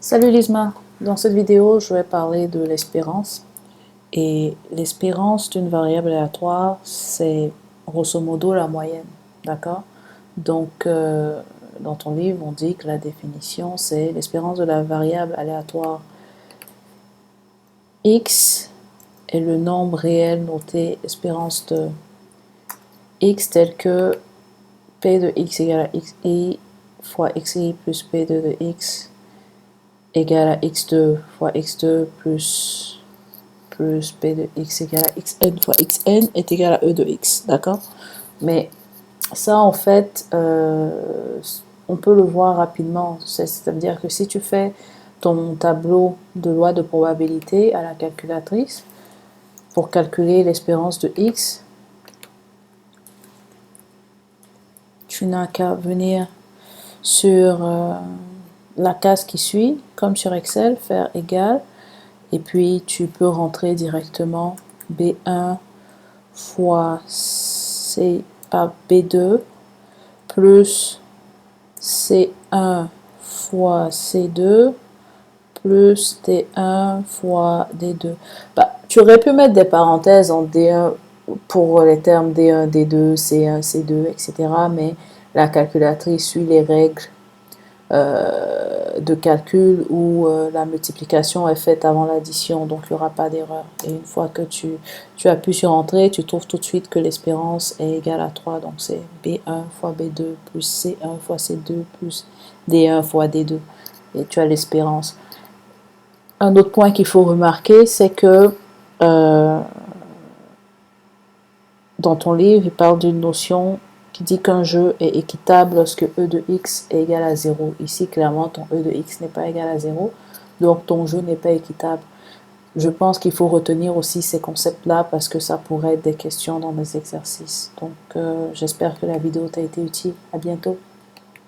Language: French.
Salut Lisma, dans cette vidéo je vais parler de l'espérance et l'espérance d'une variable aléatoire c'est grosso modo la moyenne, d'accord? Donc dans ton livre on dit que la définition c'est l'espérance de la variable aléatoire x est le nombre réel noté espérance de x tel que p de x égale à xi fois xi plus p2 de x égale à x2 fois x2 plus p de x égale à xn fois xn est égal à e de x, d'accord? Mais ça, en fait, on peut le voir rapidement. C'est-à-dire que si tu fais ton tableau de loi de probabilité à la calculatrice, pour calculer l'espérance de x, tu n'as qu'à venir sur la case qui suit, comme sur Excel, faire égal, et puis tu peux rentrer directement B1 fois B2 plus C1 fois C2 plus D1 fois D2. Bah, tu aurais pu mettre des parenthèses en D1 pour les termes D1, D2, C1, C2, etc. Mais la calculatrice suit les règles de calcul où la multiplication est faite avant l'addition, donc il n'y aura pas d'erreur. Et une fois que tu appuies sur Entrée, tu trouves tout de suite que l'espérance est égale à 3, donc c'est B1 fois B2 plus C1 fois C2 plus D1 fois D2, et tu as l'espérance. Un autre point qu'il faut remarquer, c'est que dans ton livre, il parle d'une notion qui dit qu'un jeu est équitable lorsque e de x est égal à 0. Ici, clairement, ton e de x n'est pas égal à 0, donc ton jeu n'est pas équitable. Je pense qu'il faut retenir aussi ces concepts-là parce que ça pourrait être des questions dans des exercices. Donc, j'espère que la vidéo t'a été utile. À bientôt.